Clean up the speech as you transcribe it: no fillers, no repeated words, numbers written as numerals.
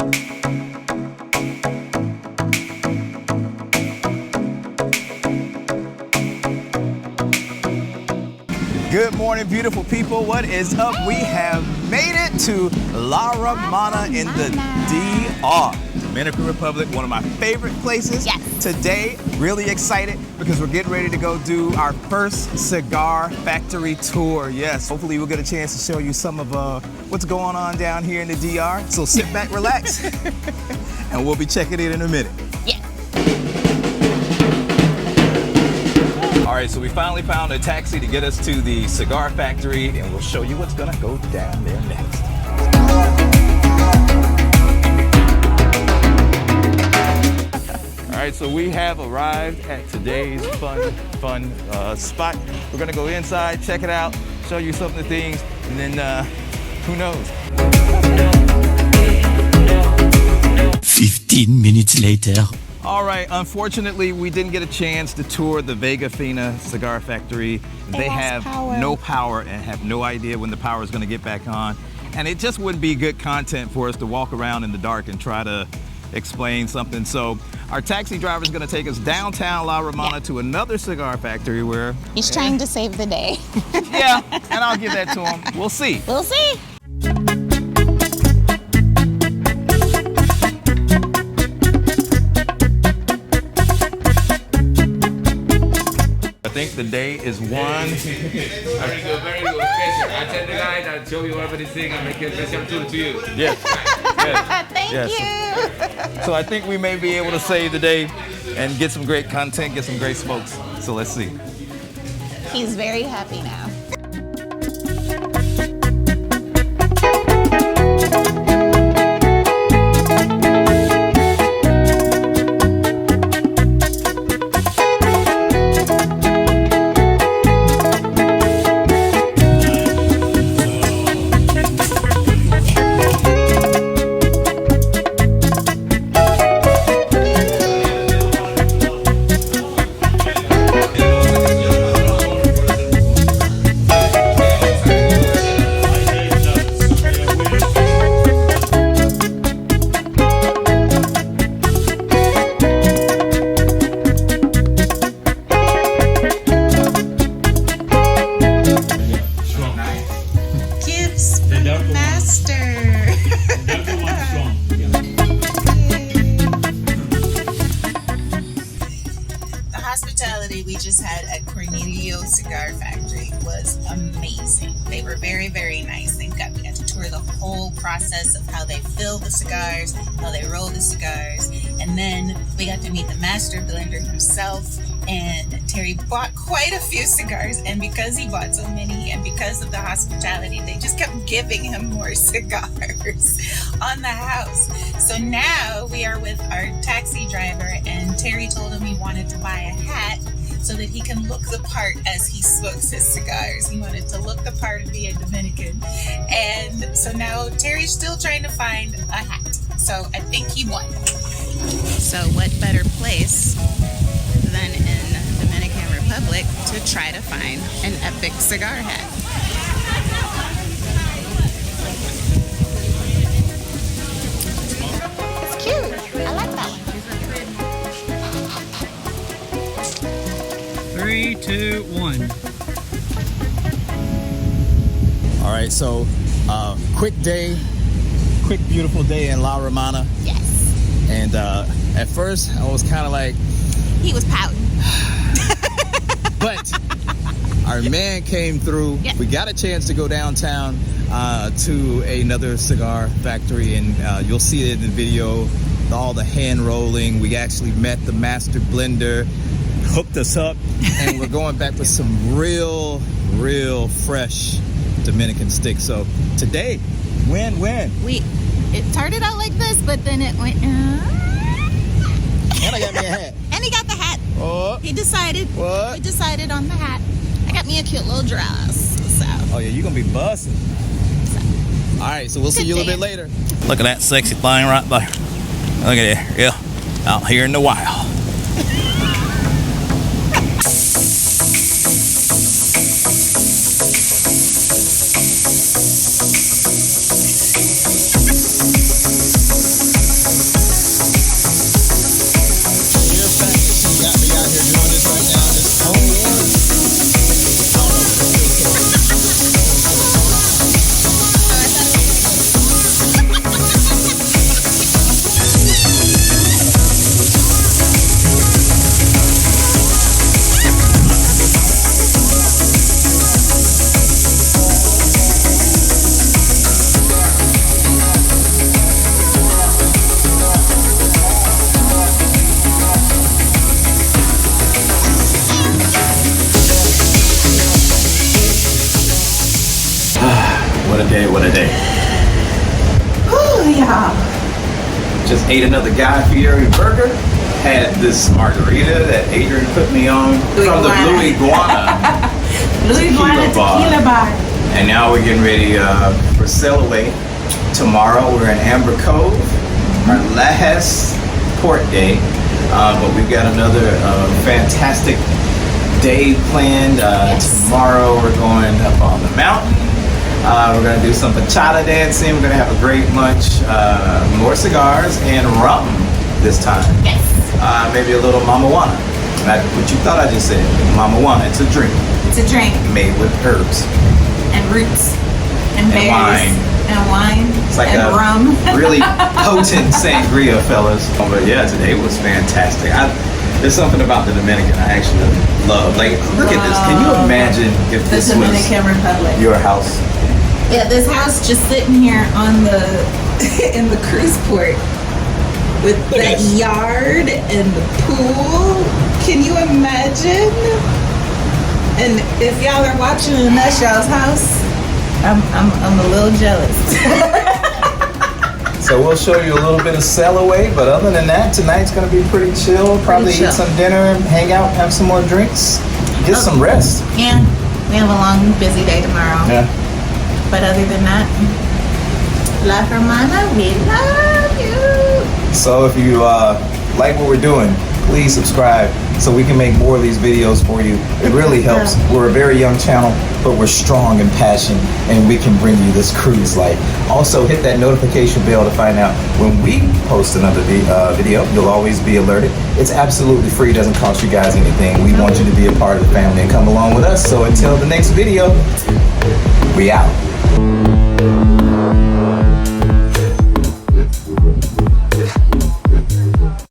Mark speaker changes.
Speaker 1: Good morning, beautiful people. What is up? We have made it to La Romana in the DR, Dominican Republic, one of my favorite places.
Speaker 2: Yes.
Speaker 1: Today, really excited because we're getting ready to go do our first cigar factory tour. Yes, hopefully we'll get a chance to show you some of what's going on down here in the DR. So sit back, relax, and we'll be checking it in a minute.
Speaker 2: Yeah.
Speaker 1: All right, so we finally found a taxi to get us to the cigar factory, and we'll show you what's gonna go down there next. All right, so we have arrived at today's fun spot. We're gonna go inside, check it out, show you some of the things, and then who knows?
Speaker 3: 15 minutes later.
Speaker 1: All right, unfortunately, we didn't get a chance to tour the Vega Fina cigar factory. They have no power and have no idea when the power is going to get back on. And it just wouldn't be good content for us to walk around in the dark and try to explain something. So our taxi driver is going to take us downtown La Romana to another cigar factory where...
Speaker 2: He's trying to save the day.
Speaker 1: Yeah, and I'll give that to him. We'll see.
Speaker 2: We'll see.
Speaker 1: I think the day is won.
Speaker 4: Very good, very good. Special. I tell the guys, I'll show you everything and make a special tour to you.
Speaker 1: Yes. Yes.
Speaker 2: Thank you.
Speaker 1: So I think we may be able to save the day and get some great content, get some great smokes. So let's see.
Speaker 2: He's very happy now.
Speaker 5: We just had at Cornelio Cigar Factory was amazing. They were very, very nice. We got to tour the whole process of how they fill the cigars, how they roll the cigars, and then we got to meet the master blender himself. And Terry bought quite a few cigars, and because he bought so many and because of the hospitality, they just kept giving him more cigars on the house. So now we are with our taxi driver, and Terry told him he wanted to buy a hat so that he can look the part as he smokes his cigars. He wanted to look the part of being Dominican. And so now Terry's still trying to find a hat. So I think he won. So what better place than in Dominican Republic to try to find an epic cigar hat?
Speaker 2: It's cute. I like that one.
Speaker 6: 3, 2, 1.
Speaker 1: All right, so quick beautiful day in La Romana.
Speaker 2: Yes.
Speaker 1: And at first I was kind of like,
Speaker 2: He was pouting.
Speaker 1: but our man came through.
Speaker 2: Yeah.
Speaker 1: We got a chance to go downtown to another cigar factory, and you'll see it in the video, all the hand rolling. We actually met the master blender, hooked us up, and we're going back with some real fresh Dominican sticks. So today, win.
Speaker 2: It started out like this, but then it went.
Speaker 1: And I got me a hat.
Speaker 2: And he got the hat.
Speaker 1: Oh.
Speaker 2: He decided.
Speaker 1: What?
Speaker 2: He decided on the hat. I got me a cute little dress. So.
Speaker 1: Oh yeah, you're gonna be busting. All right, so we'll see you a little bit later.
Speaker 7: Look at that sexy thing right there. Look at it. Yeah, out here in the wild.
Speaker 1: today?
Speaker 5: Oh, yeah.
Speaker 1: Just ate another Guy Fieri burger. Had this margarita that Adrian put me on from the Blue Iguana.
Speaker 5: Blue Iguana Tequila Bar.
Speaker 1: And now we're getting ready for sail away. Tomorrow we're in Amber Cove, our last port day. But we've got another fantastic day planned. Tomorrow we're going up on the mountain. We're going to do some bachata dancing. We're going to have a great lunch, more cigars and rum this time.
Speaker 5: Yes.
Speaker 1: Maybe a little mamawana. What you thought I just said. Mamawana, it's a drink.
Speaker 5: It's a drink.
Speaker 1: Made with herbs.
Speaker 5: And roots. And berries.
Speaker 1: Wine.
Speaker 5: And wine.
Speaker 1: It's like
Speaker 5: and
Speaker 1: a
Speaker 5: rum.
Speaker 1: really potent sangria, fellas. But yeah, today was fantastic. There's something about the Dominican I actually love. Like, look at this. Can you imagine if
Speaker 5: The
Speaker 1: this
Speaker 5: Dominican
Speaker 1: was
Speaker 5: Republic.
Speaker 1: your house?
Speaker 5: Yeah, this house just sitting here on the in the cruise port with that yard and the pool. Can you imagine? And if y'all are watching and that's y'all's house, I'm a little jealous.
Speaker 1: So we'll show you a little bit of sail away, but other than that, tonight's gonna be pretty chill. Probably
Speaker 5: chill.
Speaker 1: eat some dinner, hang out, have some more drinks, get some rest.
Speaker 5: Yeah, we have a long, busy day tomorrow.
Speaker 1: Yeah.
Speaker 5: But other than that, La Romana, we love you.
Speaker 1: So if you like what we're doing, please subscribe so we can make more of these videos for you. It really helps. We're a very young channel, but we're strong in passion, and we can bring you this cruise life. Also, hit that notification bell to find out when we post another video. You'll always be alerted. It's absolutely free, doesn't cost you guys anything. We want you to be a part of the family and come along with us. So until the next video, we out.